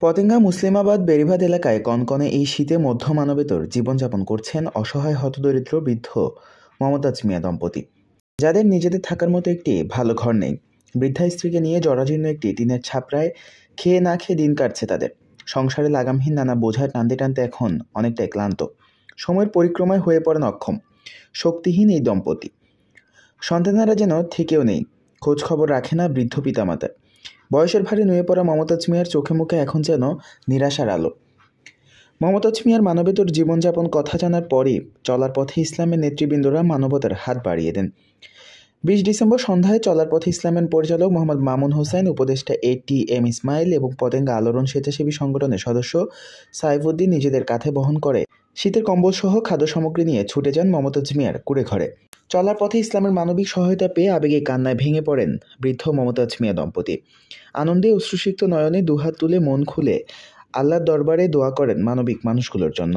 পতেঙ্গা মুসলিমাবাদ বেড়িবাঁধ এলাকায় কনকনে এই শীতে মধ্যমানবেতর জীবনযাপন করছেন অসহায় হতদরিদ্র বৃদ্ধ মমতাজ মিয়া দম্পতি, যাদের নিজেদের থাকার মতো একটি ভালো ঘর নেই। বৃদ্ধা স্ত্রীকে নিয়ে জরাজীর্ণ একটি টিনের ছাপরায় খেয়ে না খেয়ে দিন কাটছে তাদের। সংসারে লাগামহীন নানা বোঝা টানতে টানতে এখন অনেকটাই ক্লান্ত, সময়ের পরিক্রমায় হয়ে পড়েন অক্ষম, শক্তিহীন এই দম্পতি। সন্তানেরা যেন থেকেও নেই, খোঁজ খবর রাখে না বৃদ্ধ পিতামাতা। বয়সের ভারে নুয়ে পড়া মমতাজ মিয়ার চোখে মুখে এখন যেন নিরাশার আলো। মমতাজ মিয়ার মানবেতর জীবনযাপন কথা জানার পরই চলার পথে ইসলামের নেতৃবৃন্দরা মানবতার হাত বাড়িয়ে দেন। 20 ডিসেম্বর সন্ধ্যায় চলার পথে ইসলামের পরিচালক মোহাম্মদ মামুন হোসেন, উপদেষ্টা ATM ইসমাইল এবং পতেঙ্গা আলোড়ন স্বেচ্ছাসেবী সংগঠনের সদস্য সাইফুদ্দিন নিজেদের কাঁধে বহন করে শীতের কম্বলসহ খাদ্য সামগ্রী নিয়ে ছুটে যান মমতাজ মিয়ার কুড়ে ঘরে। চলার পথে ইসলামের মানবিক সহায়তা পেয়ে আবেগে কান্নায় ভেঙে পড়েন বৃদ্ধ মমতাজ মিয়া দম্পতি। আনন্দে অশ্রুসিক্ত নয়নে দুহাত তুলে মন খুলে আল্লাহর দরবারে দোয়া করেন মানবিক মানুষগুলোর জন্য।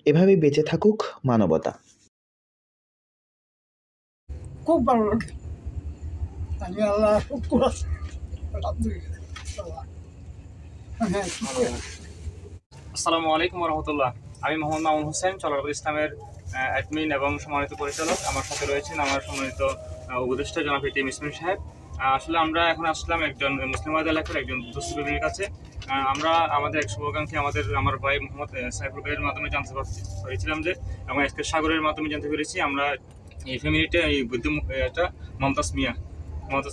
এভাবেই বেঁচে থাকুক মানবতা। খুব ভালো লাগে। আমি আল্লাহ শুকর আসসালামু আলাইকুম রহমতুল্লাহ। আমি মোহাম্মদ মামুন হোসেন, চলার পথে ইসলামের অ্যাডমিন এবং সম্মানিত পরিচালক। আমার সাথে রয়েছেন আমার সম্মানিত উপদেষ্টা জনাব ATM ইসমাইল সাহেব। আসলে আমরা এখন আসলাম একজন মুসলিমাবাদ এলাকার একজন দুস্থ ফ্যামিলির কাছে। আমরা আমাদের এক শুভাকাঙ্ক্ষী আমার ভাই মোহাম্মদ সাইফুল ভাইয়ের মাধ্যমে জানতে পেরেছিলাম যে, এবং আজকে সাগরের মাধ্যমে জানতে পেরেছি আমরা এই ফ্যামিলিটা, এই বৃদ্ধ একটা মমতাজ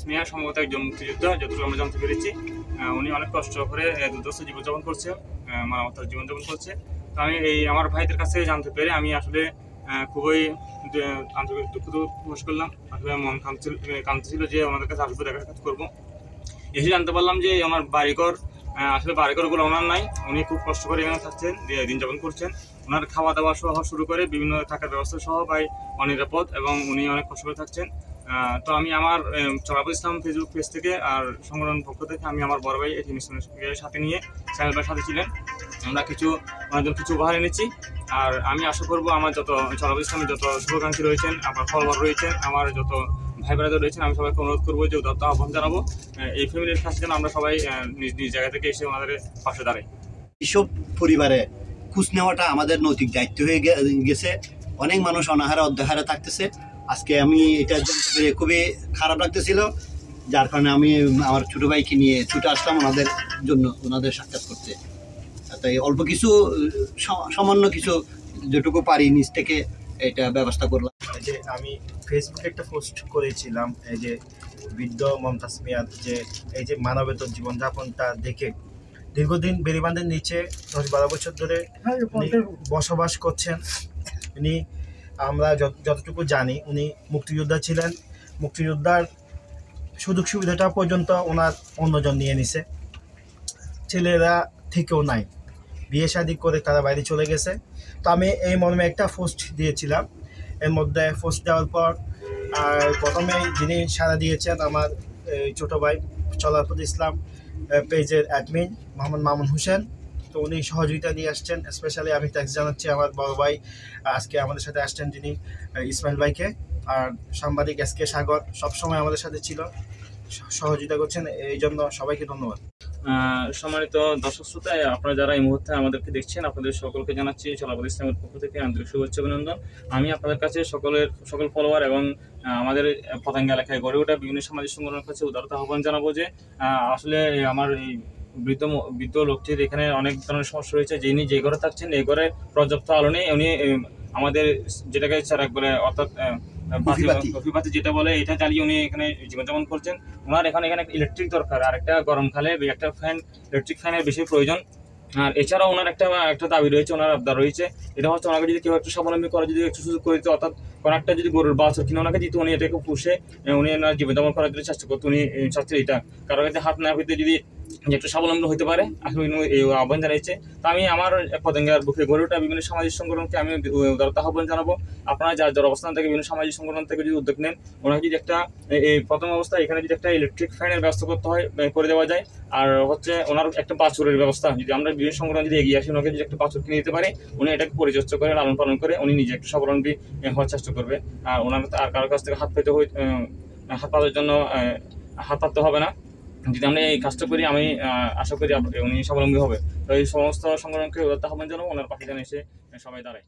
মিয়া সম্ভবত একজন মুক্তিযোদ্ধা, যতটুকু আমরা জানতে পেরেছি। উনি অনেক কষ্ট করে দুর্দশা জীবনযাপন করছে, মানবতার জীবনযাপন করছে। তো আমি আমার ভাইদের কাছে জানতে পেরে আমি আসলে খুবই আন্তরিক দুঃখ প্রকাশ করলাম। আসলে মন কাঁদছিল যে ওনাদের কাছে আসবো, দেখা সাক্ষাৎ করবো। এসে জানতে পারলাম যে আমার বাড়িঘর, আসলে বাড়িঘরগুলো ওনার নাই। উনি খুব কষ্ট করে এখানে থাকছেন, দিন যাপন করছেন। ওনার খাওয়া দাওয়া সহ শুরু করে বিভিন্ন থাকার ব্যবস্থা সহ ভাই অনিরাপদ, এবং উনি অনেক কষ্ট করে থাকছেন। তো আমি আমার চলার পথে ইসলাম ফেসবুক পেজ থেকে আর সংগঠন পক্ষ থেকে আমি আমার বড় ভাই ATM ইসমাইলের সাথে নিয়ে সাহেব ভাইয়ের সাথে ছিলেন, আমরা ওনাদের কিছু উপহার এনেছি। আর আমি আশা করবো আমার যত চলার পথে ইসলামের যত শুভাকাঙ্ক্ষী রয়েছেন, আমার ফলোয়ার রয়েছেন, আমার যত ভাই বোনেরা রয়েছেন, আমি সবাইকে অনুরোধ করবো যে উদাত্ত আহ্বান জানাবো এই ফ্যামিলির কাছে যেন আমরা সবাই নিজ নিজ জায়গা থেকে এসে ওনাদের পাশে দাঁড়াই। এসব পরিবারে খোঁজ নেওয়াটা আমাদের নৈতিক দায়িত্ব হয়ে গেছে। অনেক মানুষ অনাহারে অর্ধহারে থাকতেছে। আজকে আমি এটা জানতে পেরে খুবই খারাপ লাগতেছিল, যার কারণে আমি আমার ছোটো ভাইকে নিয়ে ছুটে আসলাম ওনাদের জন্য, ওনাদের সাক্ষাৎ করতে। তাই অল্প কিছু সামান্য কিছু যেটুকু পারি নিজ থেকে এটা ব্যবস্থা করলাম। যে আমি ফেসবুকে একটা পোস্ট করেছিলাম, এই যে বৃদ্ধ মমতাজ মিয়ার যে এই যে মানবেতর জীবনযাপনটা দেখে দীর্ঘদিন বেড়িবাঁধের নিচে 10-12 বছর ধরে বসবাস করছেন। উনি, আমরা যতটুকু জানি, উনি মুক্তিযোদ্ধা ছিলেন। মুক্তিযোদ্ধার সুযোগ সুবিধাটা পর্যন্ত ওনার অন্যজন নিয়ে নিছে। ছেলেরা থেকেও নাই, বিয়ে শাদী করে তারা বাইরে চলে গেছে। তো আমি এই মর্মে একটা পোস্ট দিয়েছিলাম। এর মধ্যে পোস্ট দেওয়ার পর প্রথমে যিনি সাড়া দিয়েছেন আমার ছোটো ভাই চলার পথে ইসলাম পেজের অ্যাডমিন মোহাম্মদ মামুন হোসেন। তো উনি সহযোগিতা দিয়ে আসছেন। স্পেশালি আমি থ্যাঙ্কস জানাচ্ছি আমার বড় ভাই আজকে আমাদের সাথে আসছেন, যিনি ইসমাইল ভাইকে। আর সাংবাদিক SK সাগর সবসময় আমাদের সাথে ছিল, সহযোগিতা করছেন, এই জন্য সবাইকে ধন্যবাদ। সম্মানিত দর্শক শ্রোতা, আপনারা যারা এই মুহূর্তে আমাদেরকে দেখছেন, আপনাদের সকলকে জানাচ্ছি চলার পথে ইসলামের পক্ষ থেকে আন্তরিক শুভেচ্ছা অভিনন্দন। আমি আপনাদের কাছে সকল ফলোয়ার এবং আমাদের পতেঙ্গা এলাকায় গড়ে ওঠা বিভিন্ন সামাজিক সংগঠনের কাছে উদারতা আহ্বান জানাবো যে আসলে আমার এই বৃদ্ধ লোকটির এখানে অনেক ধরনের সমস্যা রয়েছে। যিনি যে ঘরে থাকছেন, এই ঘরে পর্যাপ্ত আলো নেই। উনি আমাদের যেটাকে চারাক বলে, অর্থাৎ কফিবাতি যেটা বলে, এটা জ্বালিয়ে উনি এখানে জীবনযাপন করছেন। ওনার এখানে ইলেকট্রিক দরকার, আর একটা গরমকালে একটা ইলেকট্রিক ফ্যানের বেশি প্রয়োজন। আর এছাড়াও ওনার একটা দাবি রয়েছে, ওনার আবদার রয়েছে, এটা হচ্ছে ওনাকে যদি কেউ একটু স্বাবলম্বী করে, যদি একটু সুযোগ করে দিত, অর্থাৎ কোনো একটা যদি গরুর বাছুর কিনে ওনাকে দিত, উনি এটাকে পুষে উনি ওনার জীবনযাপন করার জন্য চেষ্টা করতো। উনি চাচ্ছেন এটা কারো কাছে হাত না পেতে যদি একটু স্বাবলম্বী হতে পারে, আসলে এই আহ্বান জানিয়েছে। তো আমি আমার পতেঙ্গার বুকে গড়ে ওঠা বিভিন্ন সামাজিক সংগঠনকে আমি উদারতা আহ্বান জানাবো, আপনারা যার অবস্থান থেকে বিভিন্ন সামাজিক সংগঠন থেকে যদি উদ্যোগ নেন, ওনাকে যদি একটা এই প্রথম অবস্থায় এখানে যদি একটা ইলেকট্রিক ফ্যানের ব্যবস্থা করতে হয়, করে দেওয়া যায়। আর হচ্ছে ওনার একটা বাছুরের ব্যবস্থা, যদি আমরা বিভিন্ন সংগঠন যদি এগিয়ে আসি, ওনাকে যদি একটা বাছুর কিনে দিতে পারে, উনি এটাকে পরিচর্যা করে লালন পালন করে উনি নিজে একটু স্বাবলম্বী হওয়ার চেষ্টা করবে। আর ওনার আর কারোর কাছ থেকে হাত পাতার জন্য হাত পাততে হবে না। যদি আমরা এই কাজটা করি, আমি আশা করি উনি স্বাবলম্বী হবে। তো এই সমস্ত সংগঠনকে উদাত্ত আহ্বান জানাবো, ওনার পাশে যেন এসে সবাই দাঁড়ায়।